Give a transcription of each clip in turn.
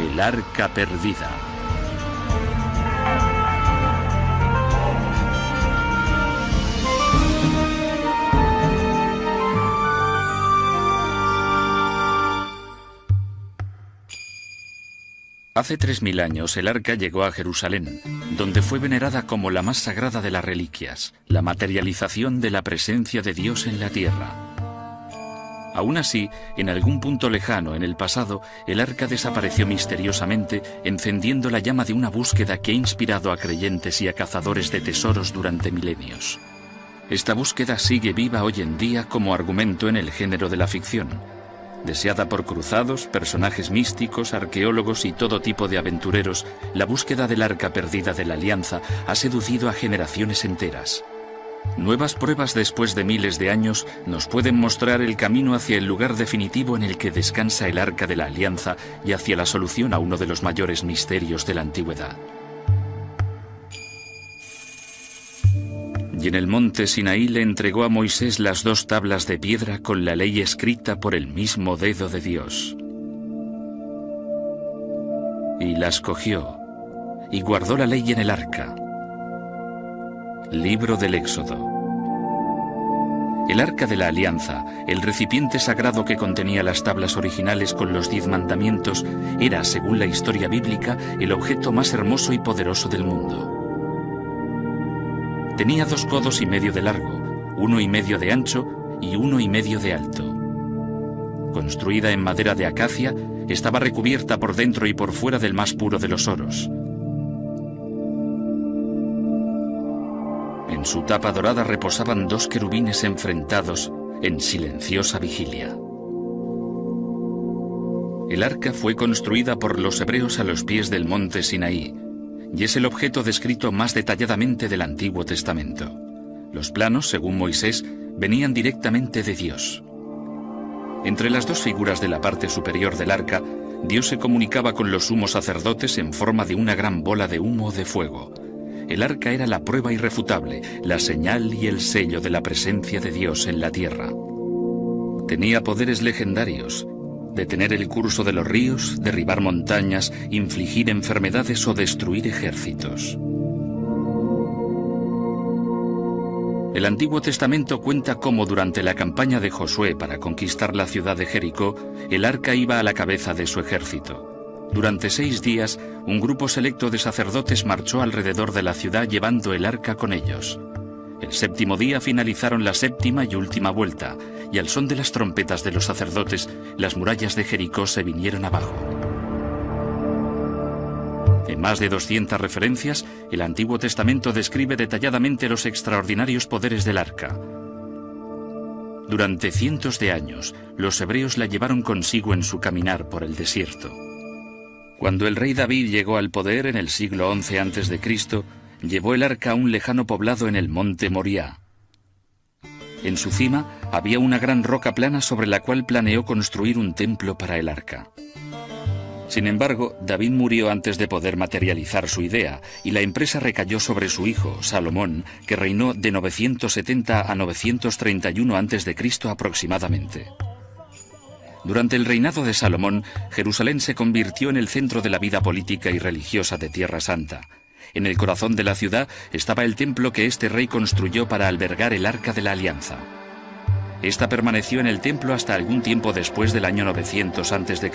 El Arca Perdida. Hace 3000 años el Arca llegó a Jerusalén, donde fue venerada como la más sagrada de las reliquias, la materialización de la presencia de Dios en la tierra. Aún así, en algún punto lejano en el pasado, el Arca desapareció misteriosamente, encendiendo la llama de una búsqueda que ha inspirado a creyentes y a cazadores de tesoros durante milenios. Esta búsqueda sigue viva hoy en día como argumento en el género de la ficción. Deseada por cruzados, personajes místicos, arqueólogos y todo tipo de aventureros, la búsqueda del Arca Perdida de la Alianza ha seducido a generaciones enteras. Nuevas pruebas después de miles de años nos pueden mostrar el camino hacia el lugar definitivo en el que descansa el Arca de la Alianza y hacia la solución a uno de los mayores misterios de la antigüedad. Y en el monte Sinaí le entregó a Moisés las 2 tablas de piedra con la ley escrita por el mismo dedo de Dios. Y las cogió, y guardó la ley en el arca. Libro del Éxodo. El Arca de la Alianza, el recipiente sagrado que contenía las tablas originales con los 10 mandamientos, era, según la historia bíblica, el objeto más hermoso y poderoso del mundo. Tenía 2 codos y medio de largo, 1,5 de ancho y 1,5 de alto. Construida en madera de acacia, estaba recubierta por dentro y por fuera del más puro de los oros. En su tapa dorada reposaban 2 querubines enfrentados en silenciosa vigilia. El arca fue construida por los hebreos a los pies del monte Sinaí, y es el objeto descrito más detalladamente del Antiguo Testamento. Los planos, según Moisés, venían directamente de Dios. Entre las 2 figuras de la parte superior del arca, Dios se comunicaba con los sumos sacerdotes en forma de una gran bola de humo o de fuego. El arca era la prueba irrefutable, la señal y el sello de la presencia de Dios en la tierra. Tenía poderes legendarios: detener el curso de los ríos, derribar montañas, infligir enfermedades o destruir ejércitos. El Antiguo Testamento cuenta cómo durante la campaña de Josué para conquistar la ciudad de Jericó, el arca iba a la cabeza de su ejército. Durante 6 días, un grupo selecto de sacerdotes marchó alrededor de la ciudad llevando el arca con ellos. El 7º día finalizaron la 7ª y última vuelta, y al son de las trompetas de los sacerdotes, las murallas de Jericó se vinieron abajo. En más de 200 referencias, el Antiguo Testamento describe detalladamente los extraordinarios poderes del arca. Durante cientos de años, los hebreos la llevaron consigo en su caminar por el desierto. Cuando el rey David llegó al poder en el siglo XI a.C., llevó el arca a un lejano poblado en el monte Moriah. En su cima había una gran roca plana sobre la cual planeó construir un templo para el arca. Sin embargo, David murió antes de poder materializar su idea, y la empresa recayó sobre su hijo, Salomón, que reinó de 970 a 931 a.C. aproximadamente. Durante el reinado de Salomón, Jerusalén se convirtió en el centro de la vida política y religiosa de Tierra Santa. En el corazón de la ciudad estaba el templo que este rey construyó para albergar el Arca de la Alianza. Esta permaneció en el templo hasta algún tiempo después del año 900 a.C.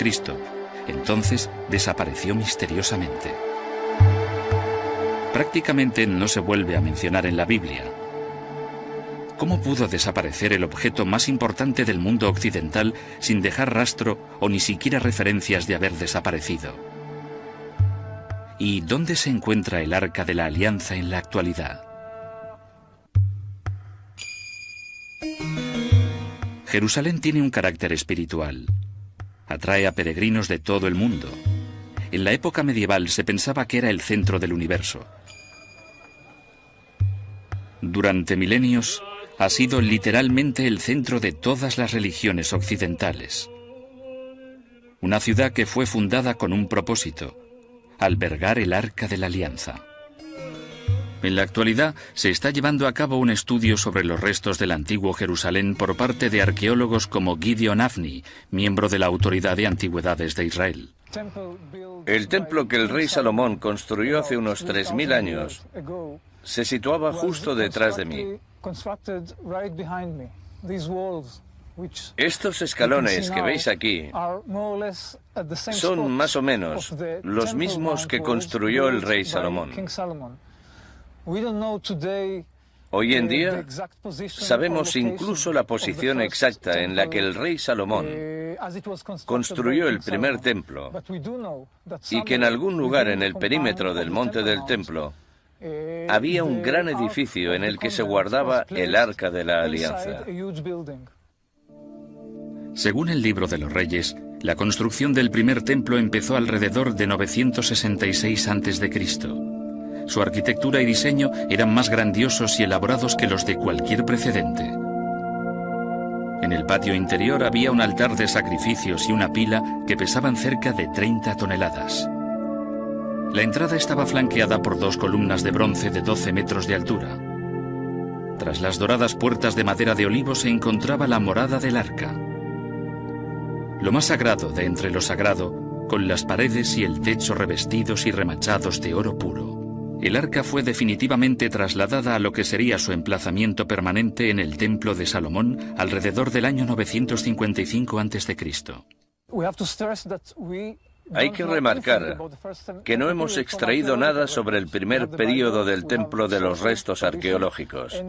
Entonces desapareció misteriosamente. Prácticamente no se vuelve a mencionar en la Biblia. ¿Cómo pudo desaparecer el objeto más importante del mundo occidental sin dejar rastro o ni siquiera referencias de haber desaparecido? ¿Y dónde se encuentra el Arca de la Alianza en la actualidad? Jerusalén tiene un carácter espiritual. Atrae a peregrinos de todo el mundo. En la época medieval se pensaba que era el centro del universo. Durante milenios ha sido literalmente el centro de todas las religiones occidentales. Una ciudad que fue fundada con un propósito: albergar el Arca de la Alianza. En la actualidad se está llevando a cabo un estudio sobre los restos del antiguo Jerusalén por parte de arqueólogos como Gideon Avni, miembro de la Autoridad de Antigüedades de Israel. El templo que el rey Salomón construyó hace unos 3000 años se situaba justo detrás de mí. Estos escalones que veis aquí son más o menos los mismos que construyó el rey Salomón. Hoy en día sabemos incluso la posición exacta en la que el rey Salomón construyó el primer templo y que en algún lugar en el perímetro del monte del templo había un gran edificio en el que se guardaba el Arca de la Alianza. Según el Libro de los Reyes, la construcción del primer templo empezó alrededor de 966 a.C. Su arquitectura y diseño eran más grandiosos y elaborados que los de cualquier precedente. En el patio interior había un altar de sacrificios y una pila que pesaban cerca de 30 toneladas. La entrada estaba flanqueada por 2 columnas de bronce de 12 metros de altura. Tras las doradas puertas de madera de olivo se encontraba la morada del arca. Lo más sagrado de entre lo sagrado, con las paredes y el techo revestidos y remachados de oro puro. El arca fue definitivamente trasladada a lo que sería su emplazamiento permanente en el Templo de Salomón alrededor del año 955 a.C. Hay que remarcar que no hemos extraído nada sobre el primer período del templo de los restos arqueológicos.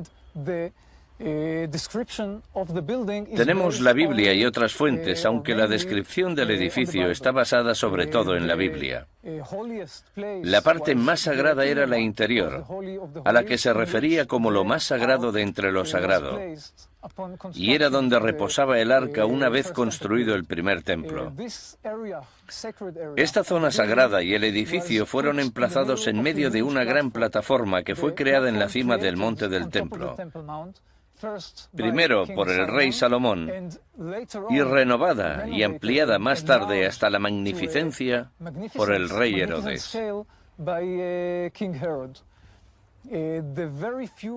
Tenemos la Biblia y otras fuentes, aunque la descripción del edificio está basada sobre todo en la Biblia. La parte más sagrada era la interior, a la que se refería como lo más sagrado de entre lo sagrado, y era donde reposaba el arca una vez construido el primer templo. Esta zona sagrada y el edificio fueron emplazados en medio de una gran plataforma que fue creada en la cima del monte del templo. Primero por el rey Salomón y renovada y ampliada más tarde hasta la magnificencia por el rey Herodes.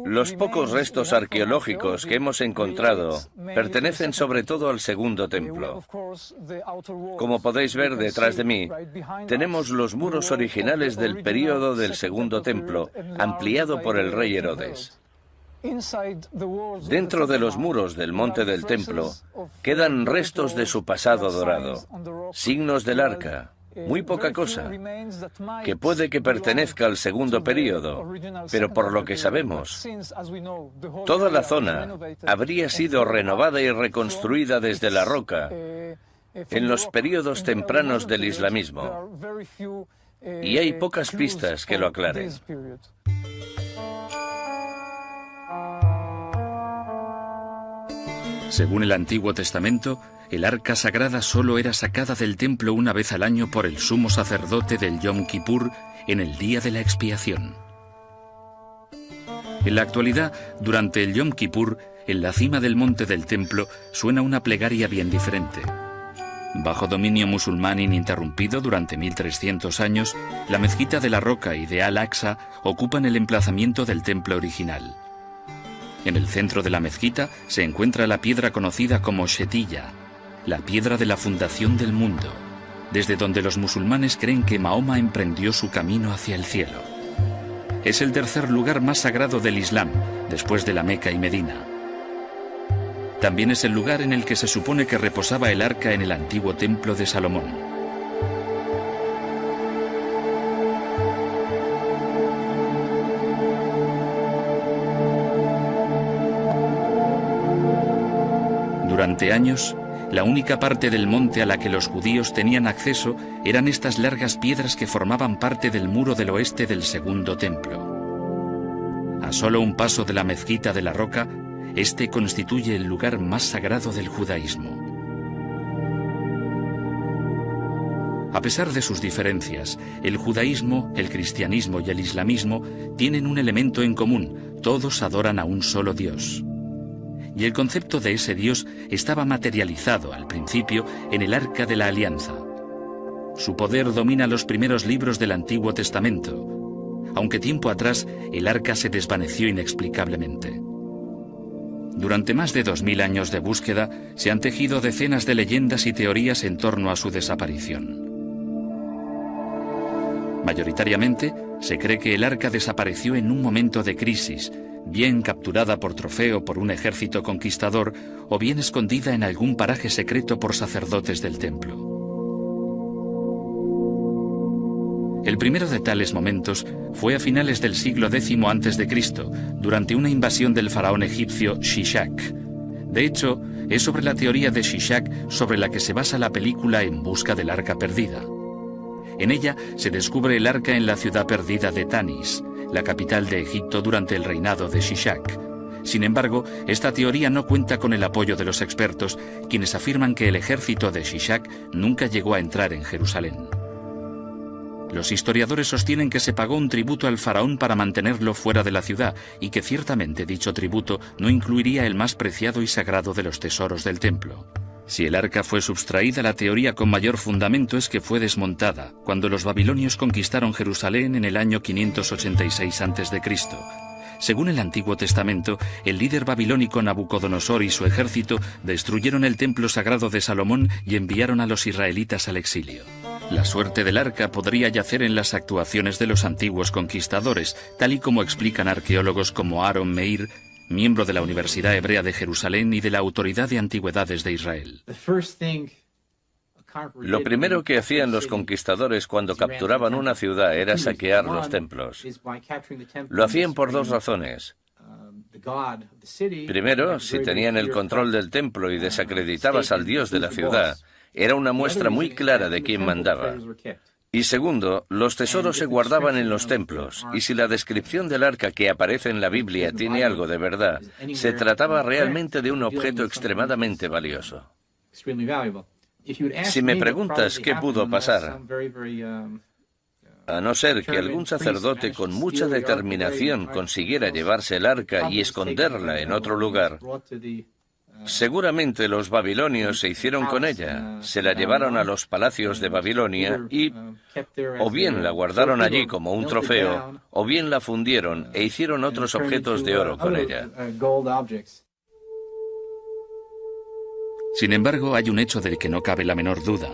Los pocos restos arqueológicos que hemos encontrado pertenecen sobre todo al segundo templo. Como podéis ver detrás de mí, tenemos los muros originales del período del segundo templo, ampliado por el rey Herodes. Dentro de los muros del monte del templo quedan restos de su pasado dorado, signos del arca, muy poca cosa, que puede que pertenezca al segundo período, pero por lo que sabemos, toda la zona habría sido renovada y reconstruida desde la roca en los períodos tempranos del islamismo, y hay pocas pistas que lo aclaren. Según el Antiguo Testamento, el arca sagrada solo era sacada del templo una vez al año por el sumo sacerdote del Yom Kippur en el día de la expiación. En la actualidad, durante el Yom Kippur, en la cima del monte del templo suena una plegaria bien diferente. Bajo dominio musulmán ininterrumpido durante 1300 años, la mezquita de la Roca y de Al-Aqsa ocupan el emplazamiento del templo original. En el centro de la mezquita se encuentra la piedra conocida como Shetiyya, la piedra de la fundación del mundo, desde donde los musulmanes creen que Mahoma emprendió su camino hacia el cielo. Es el tercer lugar más sagrado del Islam, después de la Meca y Medina. También es el lugar en el que se supone que reposaba el arca en el antiguo templo de Salomón. Durante años, la única parte del monte a la que los judíos tenían acceso eran estas largas piedras que formaban parte del muro del oeste del segundo templo. A solo un paso de la mezquita de la Roca, este constituye el lugar más sagrado del judaísmo. A pesar de sus diferencias, el judaísmo, el cristianismo y el islamismo tienen un elemento en común: todos adoran a un solo Dios. Y el concepto de ese Dios estaba materializado al principio en el Arca de la Alianza. Su poder domina los primeros libros del Antiguo Testamento. aunque tiempo atrás el arca se desvaneció inexplicablemente. Durante más de 2000 años de búsqueda se han tejido decenas de leyendas y teorías en torno a su desaparición. Mayoritariamente se cree que el arca desapareció en un momento de crisis, bien capturada por trofeo por un ejército conquistador o bien escondida en algún paraje secreto por sacerdotes del templo. El primero de tales momentos fue a finales del siglo X a.C., durante una invasión del faraón egipcio Shishak. De hecho, es sobre la teoría de Shishak sobre la que se basa la película En busca del arca perdida. En ella se descubre el arca en la ciudad perdida de Tanis, la capital de Egipto durante el reinado de Shishak. Sin embargo, esta teoría no cuenta con el apoyo de los expertos, quienes afirman que el ejército de Shishak nunca llegó a entrar en Jerusalén. Los historiadores sostienen que se pagó un tributo al faraón para mantenerlo fuera de la ciudad y que ciertamente dicho tributo no incluiría el más preciado y sagrado de los tesoros del templo. Si el arca fue sustraída, la teoría con mayor fundamento es que fue desmontada cuando los babilonios conquistaron Jerusalén en el año 586 a.C. Según el Antiguo Testamento, el líder babilónico Nabucodonosor y su ejército destruyeron el templo sagrado de Salomón y enviaron a los israelitas al exilio. La suerte del arca podría yacer en las actuaciones de los antiguos conquistadores, tal y como explican arqueólogos como Aaron Meir, miembro de la Universidad Hebrea de Jerusalén y de la Autoridad de Antigüedades de Israel. Lo primero que hacían los conquistadores cuando capturaban una ciudad era saquear los templos. Lo hacían por dos razones. Primero, si tenían el control del templo y desacreditabas al dios de la ciudad, era una muestra muy clara de quién mandaba. Y segundo, los tesoros se guardaban en los templos, y si la descripción del arca que aparece en la Biblia tiene algo de verdad, se trataba realmente de un objeto extremadamente valioso. Si me preguntas qué pudo pasar, a no ser que algún sacerdote con mucha determinación consiguiera llevarse el arca y esconderla en otro lugar, seguramente los babilonios se hicieron con ella, se la llevaron a los palacios de Babilonia y o bien la guardaron allí como un trofeo, o bien la fundieron e hicieron otros objetos de oro con ella. Sin embargo, hay un hecho del que no cabe la menor duda.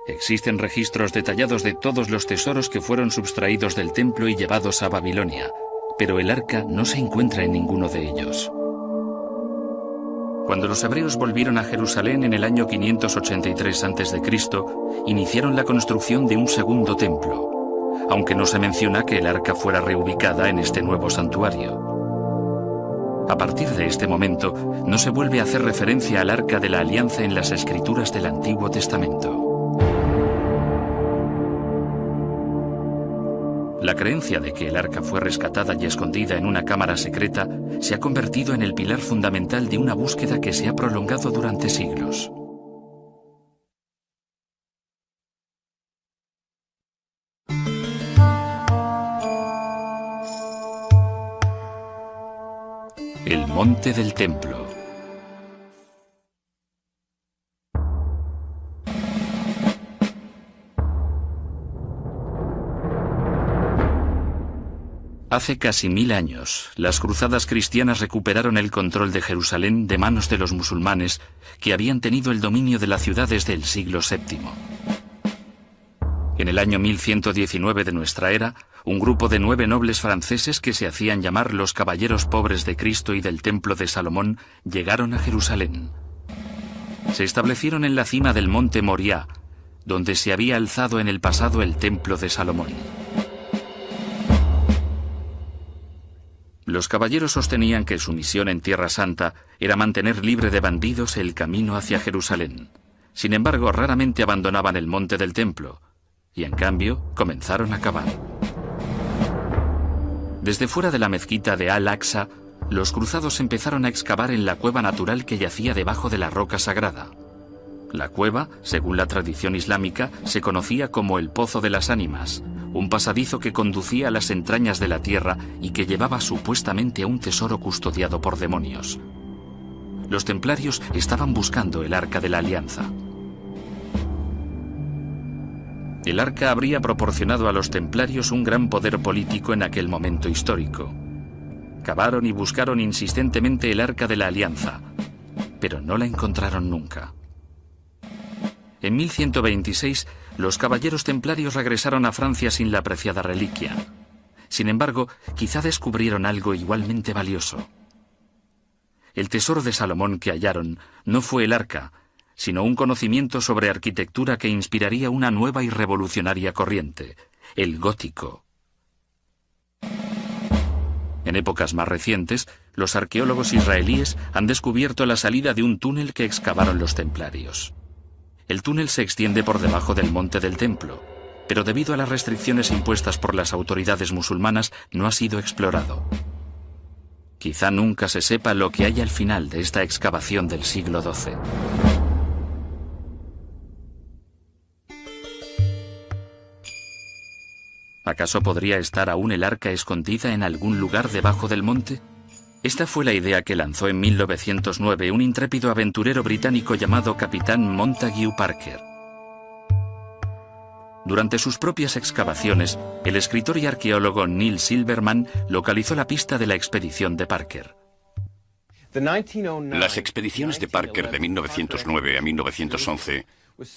Existen registros detallados de todos los tesoros que fueron sustraídos del templo y llevados a Babilonia, pero el arca no se encuentra en ninguno de ellos. Cuando los hebreos volvieron a Jerusalén en el año 583 a.C., iniciaron la construcción de un segundo templo, aunque no se menciona que el arca fuera reubicada en este nuevo santuario. A partir de este momento, no se vuelve a hacer referencia al arca de la alianza en las escrituras del Antiguo Testamento. La creencia de que el arca fue rescatada y escondida en una cámara secreta se ha convertido en el pilar fundamental de una búsqueda que se ha prolongado durante siglos. El monte del templo. Hace casi 1000 años, las cruzadas cristianas recuperaron el control de Jerusalén de manos de los musulmanes que habían tenido el dominio de la ciudad desde el siglo VII. En el año 1119 de nuestra era, un grupo de 9 nobles franceses que se hacían llamar los Caballeros Pobres de Cristo y del Templo de Salomón llegaron a Jerusalén. Se establecieron en la cima del monte Moriah, donde se había alzado en el pasado el Templo de Salomón. Los caballeros sostenían que su misión en Tierra Santa era mantener libre de bandidos el camino hacia Jerusalén. Sin embargo, raramente abandonaban el monte del templo, y en cambio comenzaron a cavar. Desde fuera de la mezquita de Al-Aqsa, los cruzados empezaron a excavar en la cueva natural que yacía debajo de la roca sagrada. La cueva, según la tradición islámica, se conocía como el Pozo de las Ánimas, un pasadizo que conducía a las entrañas de la tierra y que llevaba supuestamente a un tesoro custodiado por demonios. Los templarios estaban buscando el Arca de la Alianza. El arca habría proporcionado a los templarios un gran poder político en aquel momento histórico. Cavaron y buscaron insistentemente el arca de la alianza, pero no la encontraron nunca. En 1126, los caballeros templarios regresaron a Francia sin la preciada reliquia. Sin embargo, quizá descubrieron algo igualmente valioso. El tesoro de Salomón que hallaron no fue el arca, sino un conocimiento sobre arquitectura que inspiraría una nueva y revolucionaria corriente, el gótico. En épocas más recientes, los arqueólogos israelíes han descubierto la salida de un túnel que excavaron los templarios. El túnel se extiende por debajo del monte del templo, pero debido a las restricciones impuestas por las autoridades musulmanas no ha sido explorado. Quizá nunca se sepa lo que hay al final de esta excavación del siglo XII. ¿Acaso podría estar aún el arca escondida en algún lugar debajo del monte? Esta fue la idea que lanzó en 1909 un intrépido aventurero británico llamado Capitán Montague Parker. Durante sus propias excavaciones, el escritor y arqueólogo Neil Silverman localizó la pista de la expedición de Parker. Las expediciones de Parker de 1909 a 1911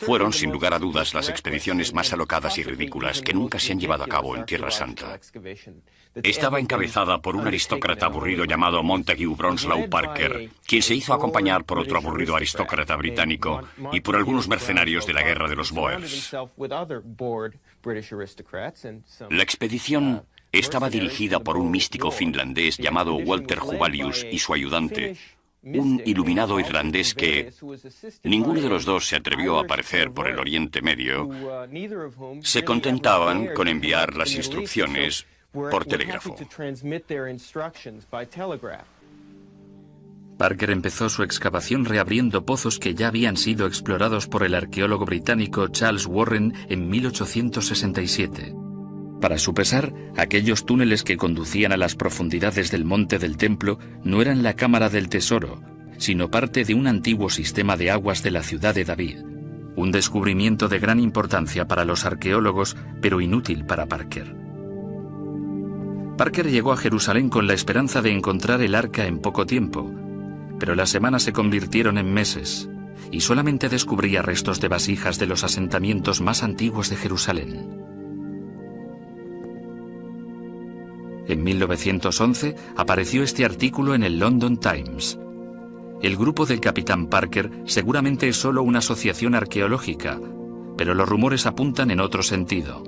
fueron, sin lugar a dudas, las expediciones más alocadas y ridículas que nunca se han llevado a cabo en Tierra Santa. Estaba encabezada por un aristócrata aburrido llamado Montague Bronslow Parker, quien se hizo acompañar por otro aburrido aristócrata británico y por algunos mercenarios de la guerra de los Boers. La expedición estaba dirigida por un místico finlandés llamado Walter Huvalius y su ayudante, un iluminado irlandés que ninguno de los dos se atrevió a aparecer por el Oriente Medio. Se contentaban con enviar las instrucciones por telégrafo. Parker empezó su excavación reabriendo pozos que ya habían sido explorados por el arqueólogo británico Charles Warren en 1867. Para su pesar, aquellos túneles que conducían a las profundidades del monte del templo no eran la cámara del tesoro, sino parte de un antiguo sistema de aguas de la ciudad de David. Un descubrimiento de gran importancia para los arqueólogos, pero inútil para Parker. Parker llegó a Jerusalén con la esperanza de encontrar el arca en poco tiempo, pero las semanas se convirtieron en meses, y solamente descubría restos de vasijas de los asentamientos más antiguos de Jerusalén. En 1911 apareció este artículo en el London Times. El grupo del capitán Parker seguramente es solo una asociación arqueológica, pero los rumores apuntan en otro sentido.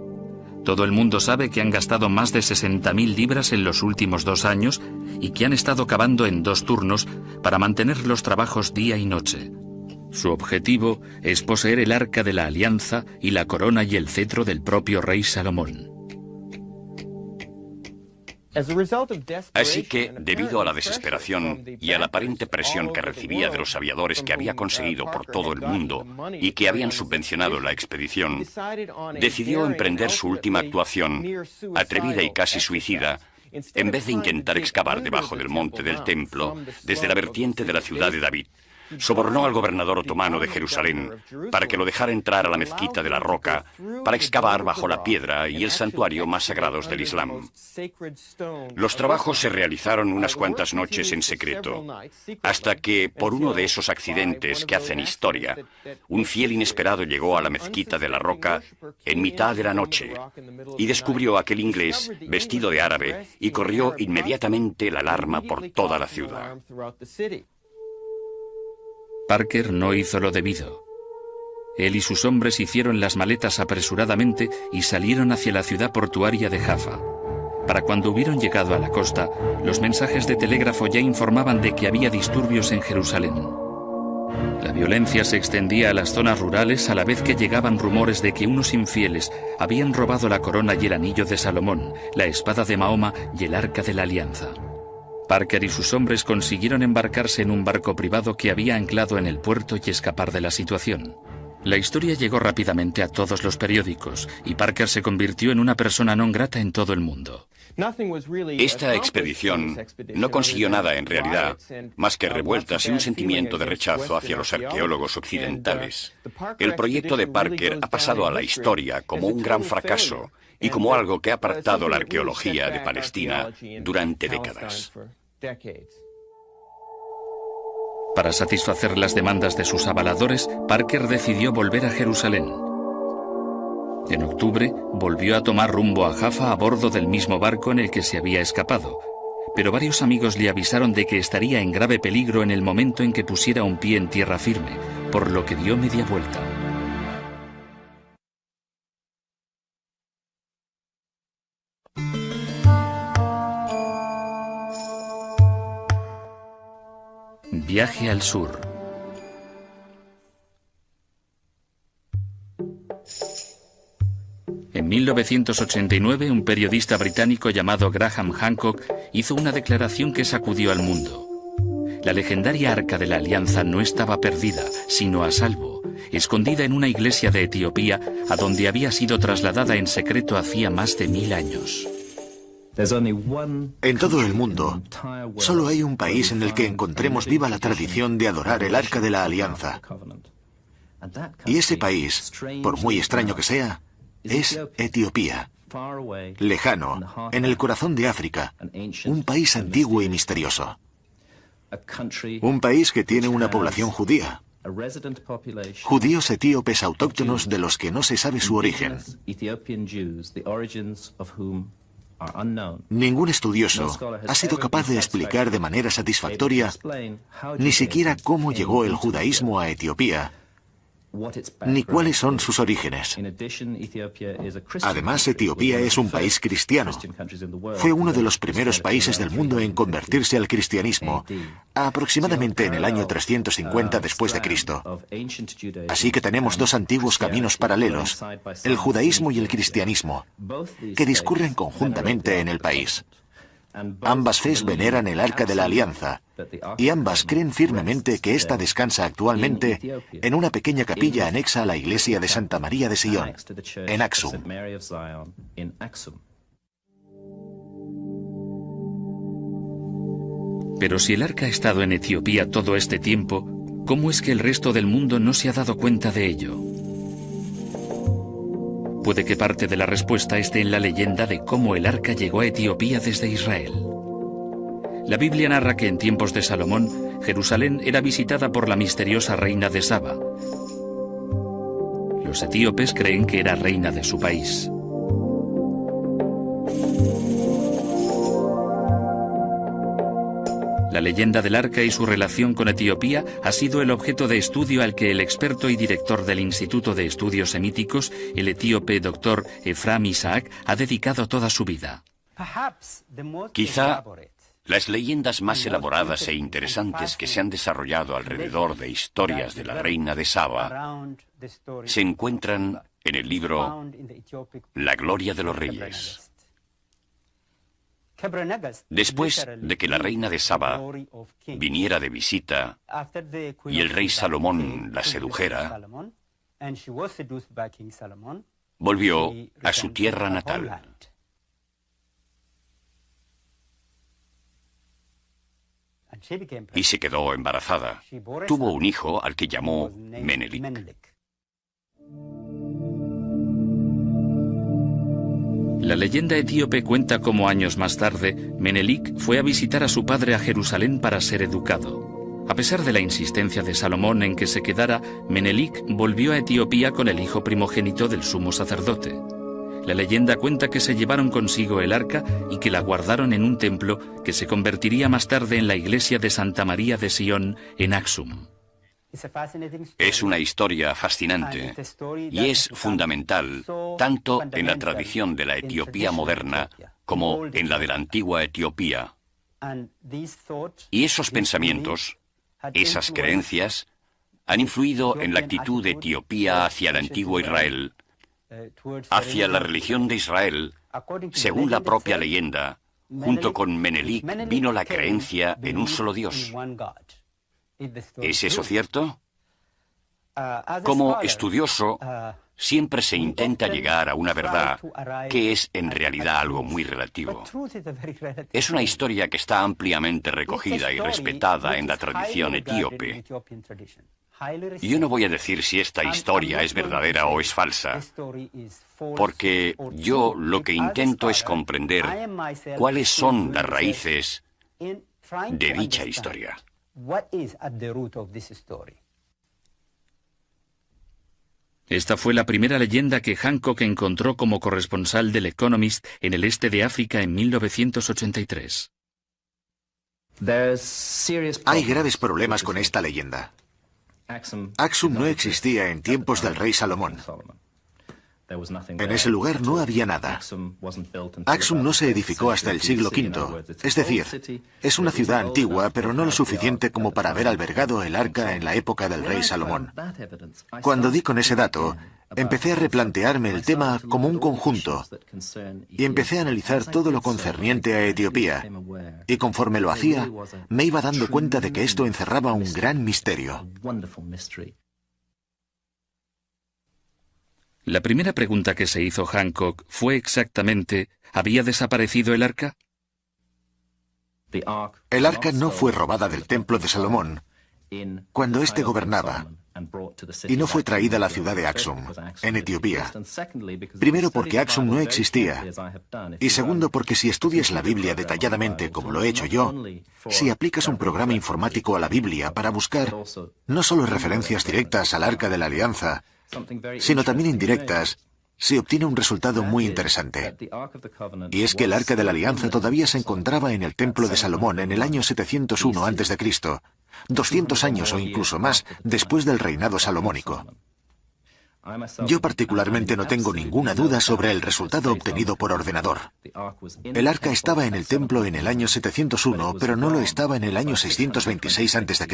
Todo el mundo sabe que han gastado más de 60.000 libras en los últimos 2 años y que han estado cavando en 2 turnos para mantener los trabajos día y noche. Su objetivo es poseer el arca de la alianza y la corona y el cetro del propio rey Salomón. Así que, debido a la desesperación y a la aparente presión que recibía de los aviadores que había conseguido por todo el mundo y que habían subvencionado la expedición, decidió emprender su última actuación, atrevida y casi suicida, en vez de intentar excavar debajo del monte del templo desde la vertiente de la ciudad de David. Sobornó al gobernador otomano de Jerusalén para que lo dejara entrar a la mezquita de la Roca para excavar bajo la piedra y el santuario más sagrados del Islam. Los trabajos se realizaron unas cuantas noches en secreto, hasta que, por uno de esos accidentes que hacen historia, un fiel inesperado llegó a la mezquita de la Roca en mitad de la noche y descubrió a aquel inglés vestido de árabe y corrió inmediatamente la alarma por toda la ciudad. Parker no hizo lo debido. Él y sus hombres hicieron las maletas apresuradamente y salieron hacia la ciudad portuaria de Jaffa. Para cuando hubieron llegado a la costa, los mensajes de telégrafo ya informaban de que había disturbios en Jerusalén. La violencia se extendía a las zonas rurales a la vez que llegaban rumores de que unos infieles habían robado la corona y el anillo de Salomón, la espada de Mahoma y el arca de la alianza. Parker y sus hombres consiguieron embarcarse en un barco privado que había anclado en el puerto y escapar de la situación. La historia llegó rápidamente a todos los periódicos y Parker se convirtió en una persona non grata en todo el mundo. Esta expedición no consiguió nada en realidad, más que revueltas y un sentimiento de rechazo hacia los arqueólogos occidentales. El proyecto de Parker ha pasado a la historia como un gran fracaso y como algo que ha apartado la arqueología de Palestina durante décadas. Para satisfacer las demandas de sus avaladores, Parker decidió volver a Jerusalén. En octubre, volvió a tomar rumbo a Jaffa a bordo del mismo barco en el que se había escapado, pero varios amigos le avisaron de que estaría en grave peligro en el momento en que pusiera un pie en tierra firme, por lo que dio media vuelta. Viaje al sur. En 1989, un periodista británico llamado Graham Hancock hizo una declaración que sacudió al mundo. La legendaria Arca de la Alianza no estaba perdida, sino a salvo, escondida en una iglesia de Etiopía, a donde había sido trasladada en secreto hacía más de 1000 años. En todo el mundo, solo hay un país en el que encontremos viva la tradición de adorar el Arca de la Alianza. Y ese país, por muy extraño que sea, es Etiopía. Lejano, en el corazón de África, un país antiguo y misterioso. Un país que tiene una población judía. Judíos etíopes autóctonos de los que no se sabe su origen. Ningún estudioso ha sido capaz de explicar de manera satisfactoria ni siquiera cómo llegó el judaísmo a Etiopía, ni cuáles son sus orígenes. Además, Etiopía es un país cristiano. Fue uno de los primeros países del mundo en convertirse al cristianismo, aproximadamente en el año 350 después de Cristo. Así que tenemos dos antiguos caminos paralelos, el judaísmo y el cristianismo, que discurren conjuntamente en el país. Ambas fes veneran el Arca de la Alianza, y ambas creen firmemente que ésta descansa actualmente en una pequeña capilla anexa a la iglesia de Santa María de Sion, en Aksum. Pero si el arca ha estado en Etiopía todo este tiempo, ¿cómo es que el resto del mundo no se ha dado cuenta de ello? Puede que parte de la respuesta esté en la leyenda de cómo el arca llegó a Etiopía desde Israel. La Biblia narra que en tiempos de Salomón, Jerusalén era visitada por la misteriosa reina de Saba. Los etíopes creen que era reina de su país. La leyenda del arca y su relación con Etiopía ha sido el objeto de estudio al que el experto y director del Instituto de Estudios Semíticos, el etíope Dr. Ephraim Isaac, ha dedicado toda su vida. Quizá las leyendas más elaboradas e interesantes que se han desarrollado alrededor de historias de la reina de Saba se encuentran en el libro La Gloria de los Reyes. Después de que la reina de Saba viniera de visita y el rey Salomón la sedujera, volvió a su tierra natal. Y se quedó embarazada. Tuvo un hijo al que llamó Menelik. La leyenda etíope cuenta cómo años más tarde, Menelik fue a visitar a su padre a Jerusalén para ser educado. A pesar de la insistencia de Salomón en que se quedara, Menelik volvió a Etiopía con el hijo primogénito del sumo sacerdote. La leyenda cuenta que se llevaron consigo el arca y que la guardaron en un templo que se convertiría más tarde en la iglesia de Santa María de Sion en Aksum. Es una historia fascinante y es fundamental tanto en la tradición de la Etiopía moderna como en la de la antigua Etiopía. Y esos pensamientos, esas creencias, han influido en la actitud de Etiopía hacia el antiguo Israel, hacia la religión de Israel. Según la propia leyenda, junto con Menelik vino la creencia en un solo Dios. ¿Es eso cierto? Como estudioso, siempre se intenta llegar a una verdad que es en realidad algo muy relativo. Es una historia que está ampliamente recogida y respetada en la tradición etíope. Yo no voy a decir si esta historia es verdadera o es falsa, porque yo lo que intento es comprender cuáles son las raíces de dicha historia. Esta fue la primera leyenda que Hancock encontró como corresponsal del Economist en el este de África en 1983. Hay graves problemas con esta leyenda. Axum no existía en tiempos del rey Salomón. En ese lugar no había nada. Axum no se edificó hasta el siglo V. Es decir, es una ciudad antigua, pero no lo suficiente como para haber albergado el arca en la época del rey Salomón. Cuando di con ese dato, empecé a replantearme el tema como un conjunto y empecé a analizar todo lo concerniente a Etiopía. Y conforme lo hacía, me iba dando cuenta de que esto encerraba un gran misterio. La primera pregunta que se hizo Hancock fue exactamente, ¿había desaparecido el arca? El arca no fue robada del templo de Salomón cuando éste gobernaba, y no fue traída a la ciudad de Axum, en Etiopía. Primero porque Axum no existía, y segundo porque si estudias la Biblia detalladamente como lo he hecho yo, si aplicas un programa informático a la Biblia para buscar no solo referencias directas al Arca de la Alianza, sino también indirectas, se obtiene un resultado muy interesante. Y es que el Arca de la Alianza todavía se encontraba en el Templo de Salomón en el año 701 a.C., 200 años o incluso más después del reinado salomónico. Yo particularmente no tengo ninguna duda sobre el resultado obtenido por ordenador. El arca estaba en el templo en el año 701, pero no lo estaba en el año 626 a.C.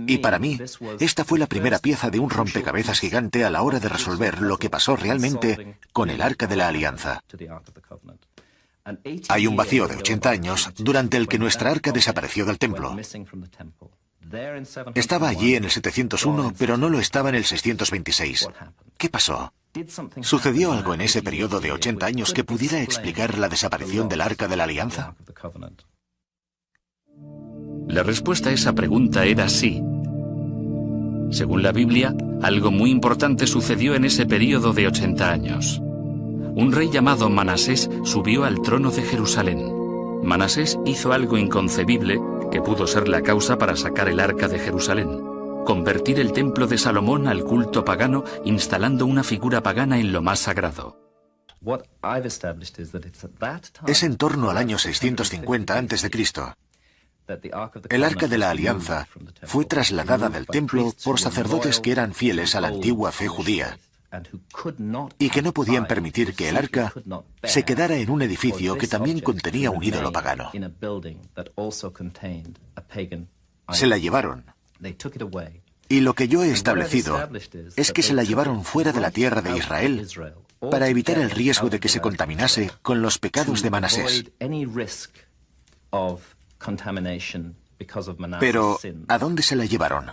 Y para mí, esta fue la primera pieza de un rompecabezas gigante a la hora de resolver lo que pasó realmente con el Arca de la Alianza. Hay un vacío de 80 años durante el que nuestra arca desapareció del templo. Estaba allí en el 701, pero no lo estaba en el 626. ¿Qué pasó? ¿Sucedió algo en ese periodo de 80 años que pudiera explicar la desaparición del Arca de la Alianza? La respuesta a esa pregunta era sí. Según la Biblia, algo muy importante sucedió en ese periodo de 80 años. Un rey llamado Manasés subió al trono de Jerusalén. Manasés hizo algo inconcebible que pudo ser la causa para sacar el arca de Jerusalén: convertir el templo de Salomón al culto pagano, instalando una figura pagana en lo más sagrado. Es en torno al año 650 a.C. El Arca de la Alianza fue trasladada del templo por sacerdotes que eran fieles a la antigua fe judía y que no podían permitir que el arca se quedara en un edificio que también contenía un ídolo pagano. Se la llevaron. Y lo que yo he establecido es que se la llevaron fuera de la tierra de Israel para evitar el riesgo de que se contaminase con los pecados de Manasés. Pero, ¿a dónde se la llevaron?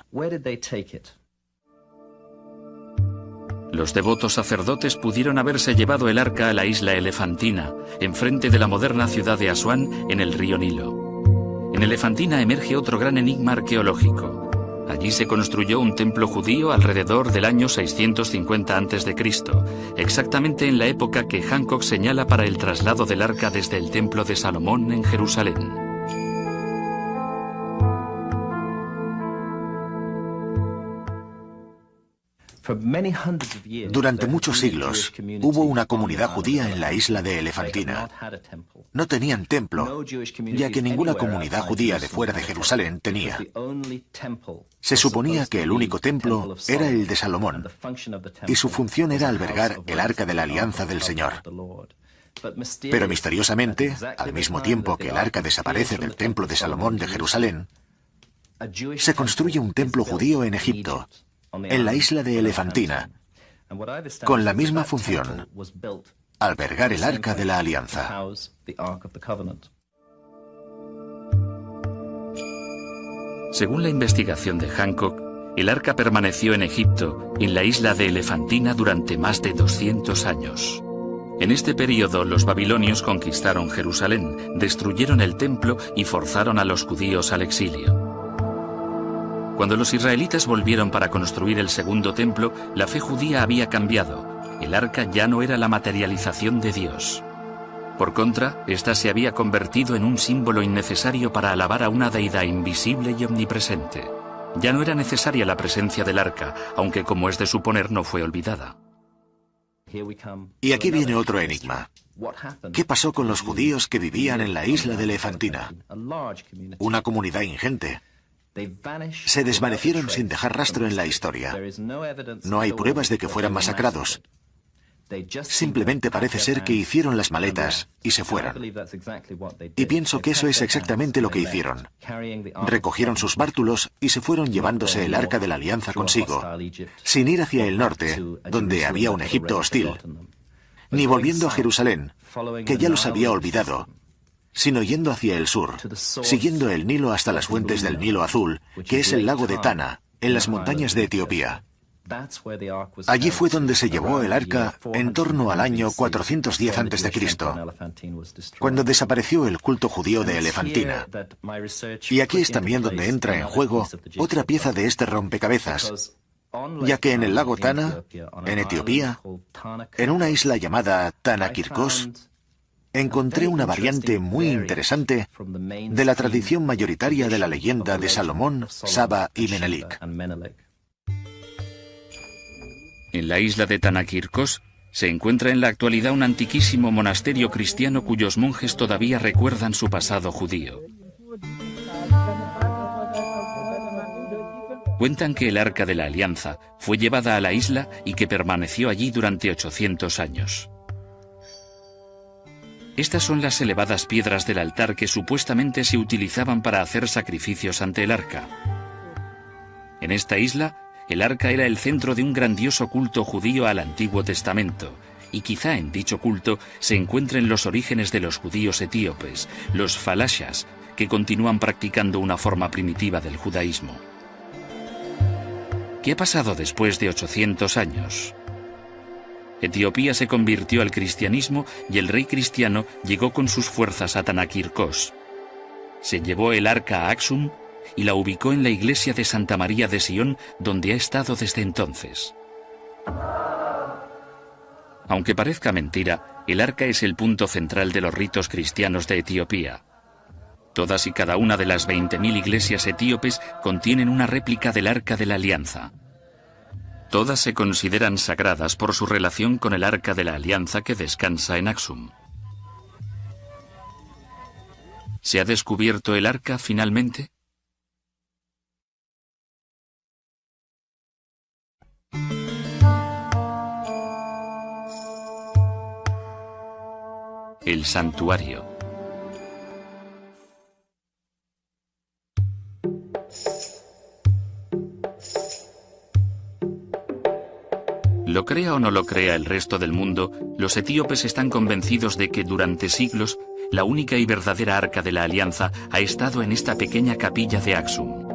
Los devotos sacerdotes pudieron haberse llevado el arca a la isla Elefantina, enfrente de la moderna ciudad de Asuán, en el río Nilo. En Elefantina emerge otro gran enigma arqueológico. Allí se construyó un templo judío alrededor del año 650 a.C., exactamente en la época que Hancock señala para el traslado del arca desde el templo de Salomón en Jerusalén. Durante muchos siglos hubo una comunidad judía en la isla de Elefantina. No tenían templo, ya que ninguna comunidad judía de fuera de Jerusalén tenía. Se suponía que el único templo era el de Salomón, y su función era albergar el Arca de la Alianza del Señor. Pero misteriosamente, al mismo tiempo que el arca desaparece del templo de Salomón de Jerusalén, se construye un templo judío en Egipto, en la isla de Elefantina, con la misma función: albergar el Arca de la Alianza. Según la investigación de Hancock, El arca permaneció en Egipto, en la isla de Elefantina, durante más de 200 años. En este periodo, los babilonios conquistaron Jerusalén, destruyeron el templo y forzaron a los judíos al exilio. Cuando los israelitas volvieron para construir el segundo templo, la fe judía había cambiado. El arca ya no era la materialización de Dios. Por contra, ésta se había convertido en un símbolo innecesario para alabar a una deidad invisible y omnipresente. Ya no era necesaria la presencia del arca, aunque como es de suponer no fue olvidada. Y aquí viene otro enigma. ¿Qué pasó con los judíos que vivían en la isla de Elefantina? Una comunidad ingente. Se desvanecieron sin dejar rastro en la historia. No hay pruebas de que fueran masacrados. Simplemente parece ser que hicieron las maletas y se fueron. Y pienso que eso es exactamente lo que hicieron. Recogieron sus bártulos y se fueron llevándose el arca de la alianza consigo, sin ir hacia el norte, donde había un Egipto hostil, ni volviendo a Jerusalén, que ya los había olvidado, sino yendo hacia el sur, siguiendo el Nilo hasta las fuentes del Nilo Azul, que es el lago de Tana, en las montañas de Etiopía. Allí fue donde se llevó el arca en torno al año 410 a.C., cuando desapareció el culto judío de Elefantina. Y aquí es también donde entra en juego otra pieza de este rompecabezas, ya que en el lago Tana, en Etiopía, en una isla llamada Tanakirkos, encontré una variante muy interesante de la tradición mayoritaria de la leyenda de Salomón, Saba y Menelik. En la isla de Tanakirkos se encuentra en la actualidad un antiquísimo monasterio cristiano cuyos monjes todavía recuerdan su pasado judío. Cuentan que el Arca de la Alianza fue llevada a la isla y que permaneció allí durante 800 años. Estas son las elevadas piedras del altar que supuestamente se utilizaban para hacer sacrificios ante el arca. En esta isla, el arca era el centro de un grandioso culto judío al Antiguo Testamento, y quizá en dicho culto se encuentren los orígenes de los judíos etíopes, los falashas, que continúan practicando una forma primitiva del judaísmo. ¿Qué ha pasado después de 800 años? Etiopía se convirtió al cristianismo y el rey cristiano llegó con sus fuerzas a Tanakirkos. Se llevó el arca a Aksum y la ubicó en la iglesia de Santa María de Sion, donde ha estado desde entonces. Aunque parezca mentira, el arca es el punto central de los ritos cristianos de Etiopía. Todas y cada una de las 20.000 iglesias etíopes contienen una réplica del Arca de la Alianza. Todas se consideran sagradas por su relación con el Arca de la Alianza que descansa en Aksum. ¿Se ha descubierto el arca finalmente? El santuario. Lo crea o no lo crea el resto del mundo, los etíopes están convencidos de que durante siglos la única y verdadera Arca de la Alianza ha estado en esta pequeña capilla de Aksum.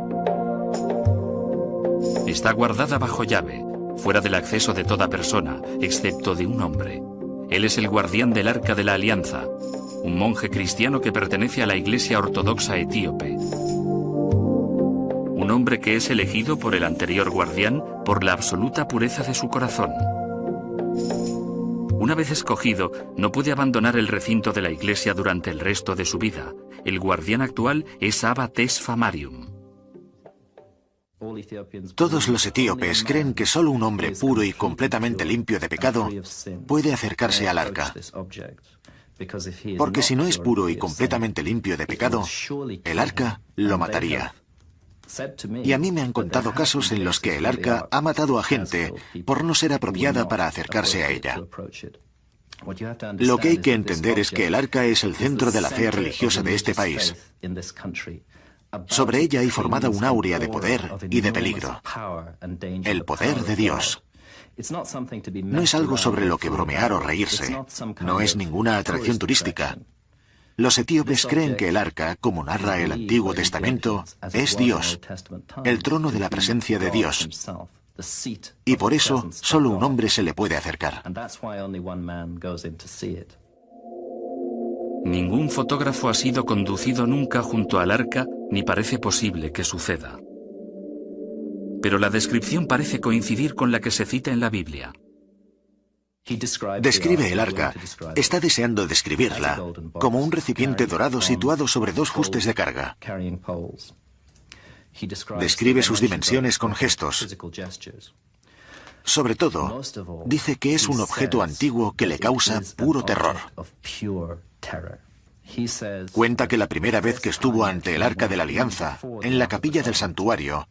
Está guardada bajo llave, fuera del acceso de toda persona, excepto de un hombre. Él es el guardián del Arca de la Alianza, un monje cristiano que pertenece a la Iglesia Ortodoxa Etíope. Un hombre que es elegido por el anterior guardián por la absoluta pureza de su corazón. Una vez escogido, no puede abandonar el recinto de la iglesia durante el resto de su vida. El guardián actual es Abba Tesfa Marium. Todos los etíopes creen que solo un hombre puro y completamente limpio de pecado puede acercarse al arca. Porque si no es puro y completamente limpio de pecado, el arca lo mataría. Y a mí me han contado casos en los que el arca ha matado a gente por no ser apropiada para acercarse a ella. Lo que hay que entender es que el arca es el centro de la fe religiosa de este país. Sobre ella hay formada una áurea de poder y de peligro. El poder de Dios. No es algo sobre lo que bromear o reírse. No es ninguna atracción turística. Los etíopes creen que el arca, como narra el Antiguo Testamento, es Dios, el trono de la presencia de Dios, y por eso solo un hombre se le puede acercar. Ningún fotógrafo ha sido conducido nunca junto al arca, ni parece posible que suceda. Pero la descripción parece coincidir con la que se cita en la Biblia. Describe el arca, está deseando describirla, como un recipiente dorado situado sobre dos fustes de carga. Describe sus dimensiones con gestos. Sobre todo, dice que es un objeto antiguo que le causa puro terror. Cuenta que la primera vez que estuvo ante el Arca de la Alianza, en la capilla del santuario,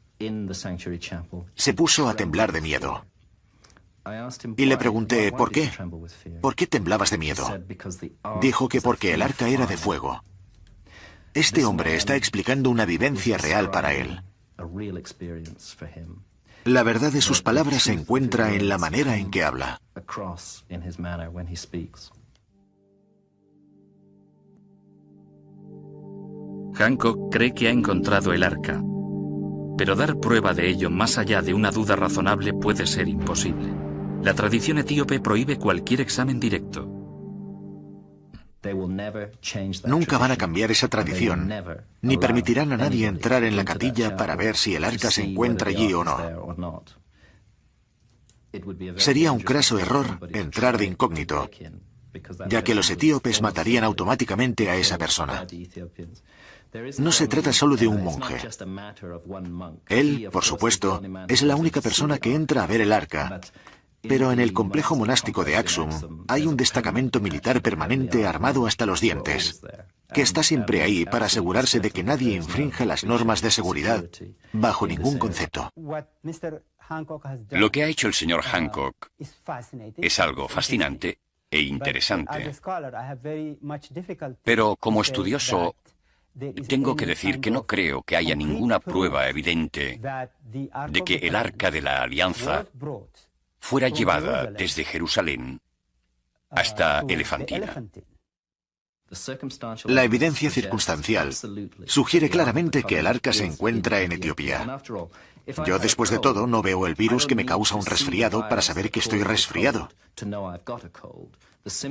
se puso a temblar de miedo. Y le pregunté, ¿por qué? ¿Por qué temblabas de miedo? Dijo que porque el arca era de fuego. Este hombre está explicando una vivencia real para él. La verdad de sus palabras se encuentra en la manera en que habla. Hancock cree que ha encontrado el arca, pero dar prueba de ello más allá de una duda razonable puede ser imposible. La tradición etíope prohíbe cualquier examen directo. Nunca van a cambiar esa tradición, ni permitirán a nadie entrar en la capilla para ver si el arca se encuentra allí o no. Sería un craso error entrar de incógnito, ya que los etíopes matarían automáticamente a esa persona. No se trata solo de un monje. Él, por supuesto, es la única persona que entra a ver el arca, pero en el complejo monástico de Aksum hay un destacamento militar permanente armado hasta los dientes, que está siempre ahí para asegurarse de que nadie infrinja las normas de seguridad bajo ningún concepto. Lo que ha hecho el señor Hancock es algo fascinante e interesante. Pero como estudioso, tengo que decir que no creo que haya ninguna prueba evidente de que el Arca de la Alianza fuera llevada desde Jerusalén hasta Elefantina. La evidencia circunstancial sugiere claramente que el arca se encuentra en Etiopía. Yo, después de todo, no veo el virus que me causa un resfriado para saber que estoy resfriado.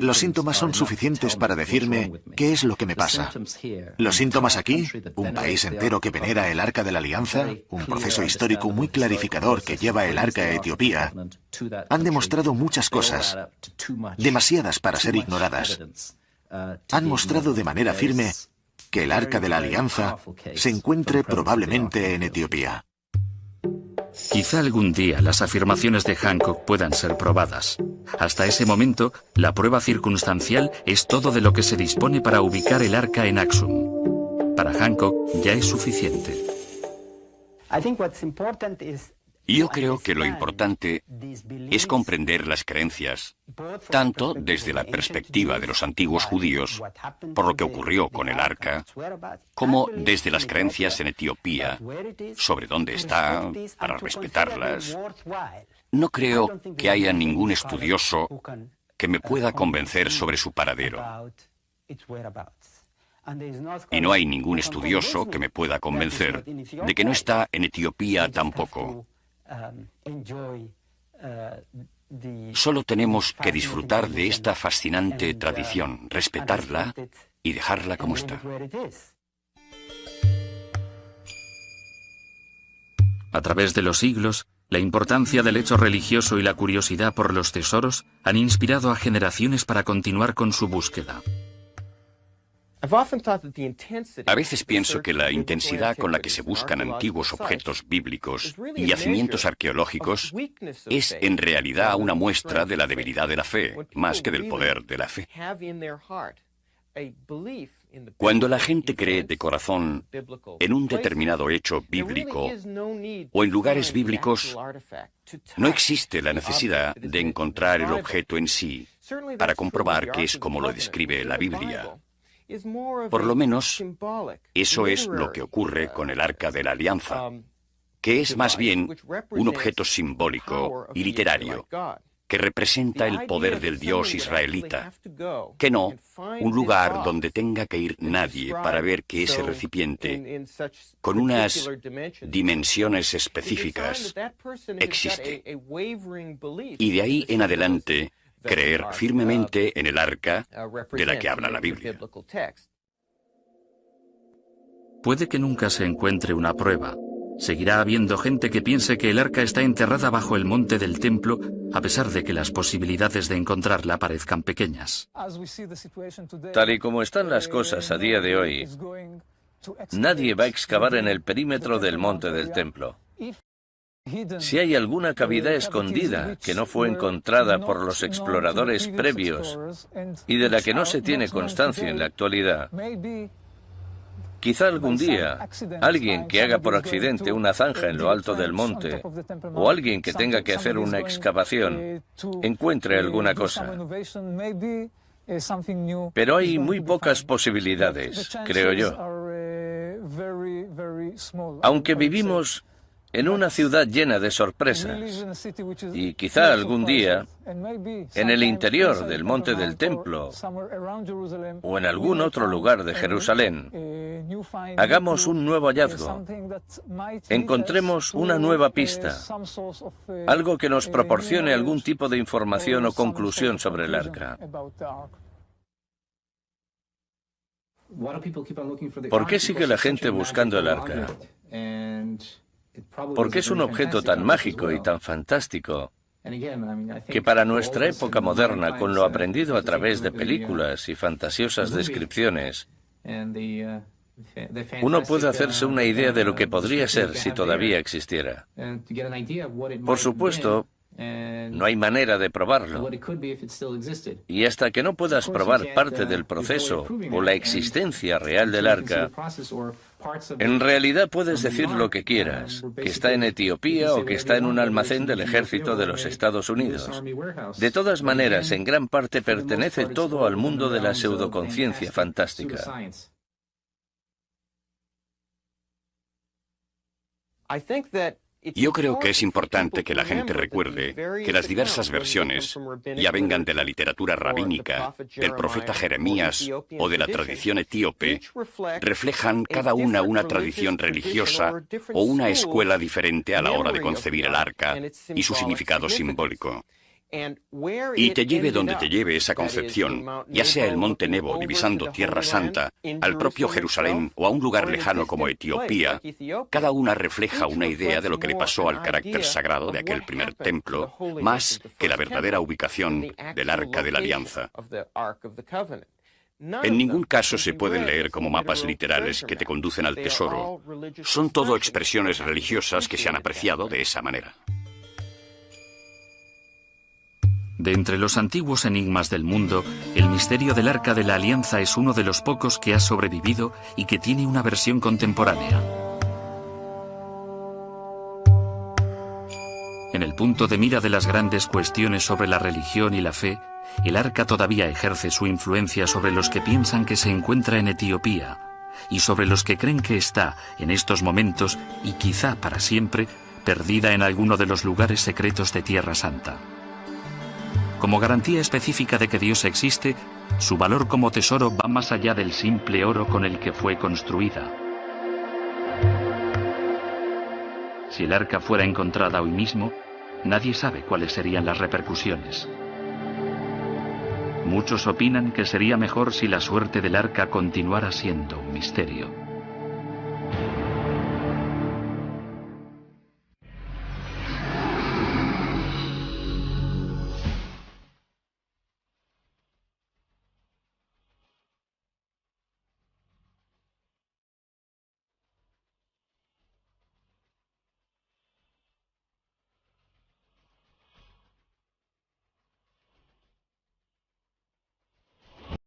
Los síntomas son suficientes para decirme qué es lo que me pasa. Los síntomas aquí, un país entero que venera el Arca de la Alianza, un proceso histórico muy clarificador que lleva el Arca a Etiopía, han demostrado muchas cosas, demasiadas para ser ignoradas. Han mostrado de manera firme que el Arca de la Alianza se encuentre probablemente en Etiopía. Quizá algún día las afirmaciones de Hancock puedan ser probadas. Hasta ese momento, la prueba circunstancial es todo de lo que se dispone para ubicar el arca en Aksum. Para Hancock ya es suficiente. Yo creo que lo importante es comprender las creencias, tanto desde la perspectiva de los antiguos judíos, por lo que ocurrió con el arca, como desde las creencias en Etiopía, sobre dónde está, para respetarlas. No creo que haya ningún estudioso que me pueda convencer sobre su paradero. Y no hay ningún estudioso que me pueda convencer de que no está en Etiopía tampoco. Solo tenemos que disfrutar de esta fascinante tradición, respetarla y dejarla como está. A través de los siglos, la importancia del hecho religioso y la curiosidad por los tesoros han inspirado a generaciones para continuar con su búsqueda. A veces pienso que la intensidad con la que se buscan antiguos objetos bíblicos y yacimientos arqueológicos es en realidad una muestra de la debilidad de la fe, más que del poder de la fe. Cuando la gente cree de corazón en un determinado hecho bíblico o en lugares bíblicos, no existe la necesidad de encontrar el objeto en sí para comprobar que es como lo describe la Biblia. Por lo menos, eso es lo que ocurre con el Arca de la Alianza, que es más bien un objeto simbólico y literario, que representa el poder del Dios israelita, que no un lugar donde tenga que ir nadie para ver que ese recipiente, con unas dimensiones específicas, existe. Y de ahí en adelante, creer firmemente en el arca de la que habla la Biblia. Puede que nunca se encuentre una prueba. Seguirá habiendo gente que piense que el arca está enterrada bajo el monte del templo, a pesar de que las posibilidades de encontrarla parezcan pequeñas. Tal y como están las cosas a día de hoy, nadie va a excavar en el perímetro del monte del templo. Si hay alguna cavidad escondida que no fue encontrada por los exploradores previos y de la que no se tiene constancia en la actualidad, quizá algún día alguien que haga por accidente una zanja en lo alto del monte o alguien que tenga que hacer una excavación encuentre alguna cosa. Pero hay muy pocas posibilidades, creo yo. Aunque vivimos en una ciudad llena de sorpresas, y quizá algún día, en el interior del monte del templo o en algún otro lugar de Jerusalén, hagamos un nuevo hallazgo, encontremos una nueva pista, algo que nos proporcione algún tipo de información o conclusión sobre el arca. ¿Por qué sigue la gente buscando el arca? Porque es un objeto tan mágico y tan fantástico que para nuestra época moderna, con lo aprendido a través de películas y fantasiosas descripciones, uno puede hacerse una idea de lo que podría ser si todavía existiera. Por supuesto, no hay manera de probarlo. Y hasta que no puedas probar parte del proceso o la existencia real del arca, en realidad puedes decir lo que quieras, que está en Etiopía o que está en un almacén del ejército de los Estados Unidos. De todas maneras, en gran parte pertenece todo al mundo de la pseudoconciencia fantástica. Yo creo que es importante que la gente recuerde que las diversas versiones, ya vengan de la literatura rabínica, del profeta Jeremías o de la tradición etíope, reflejan cada una tradición religiosa o una escuela diferente a la hora de concebir el arca y su significado simbólico. Y te lleve donde te lleve esa concepción, ya sea el Monte Nebo divisando Tierra Santa, al propio Jerusalén o a un lugar lejano como Etiopía, cada una refleja una idea de lo que le pasó al carácter sagrado de aquel primer templo, más que la verdadera ubicación del Arca de la Alianza. En ningún caso se pueden leer como mapas literales que te conducen al tesoro. Son todo expresiones religiosas que se han apreciado de esa manera. De entre los antiguos enigmas del mundo, el misterio del Arca de la Alianza es uno de los pocos que ha sobrevivido y que tiene una versión contemporánea. En el punto de mira de las grandes cuestiones sobre la religión y la fe, el Arca todavía ejerce su influencia sobre los que piensan que se encuentra en Etiopía y sobre los que creen que está, en estos momentos, y quizá para siempre, perdida en alguno de los lugares secretos de Tierra Santa. Como garantía específica de que Dios existe, su valor como tesoro va más allá del simple oro con el que fue construida. Si el arca fuera encontrada hoy mismo, nadie sabe cuáles serían las repercusiones. Muchos opinan que sería mejor si la suerte del arca continuara siendo un misterio.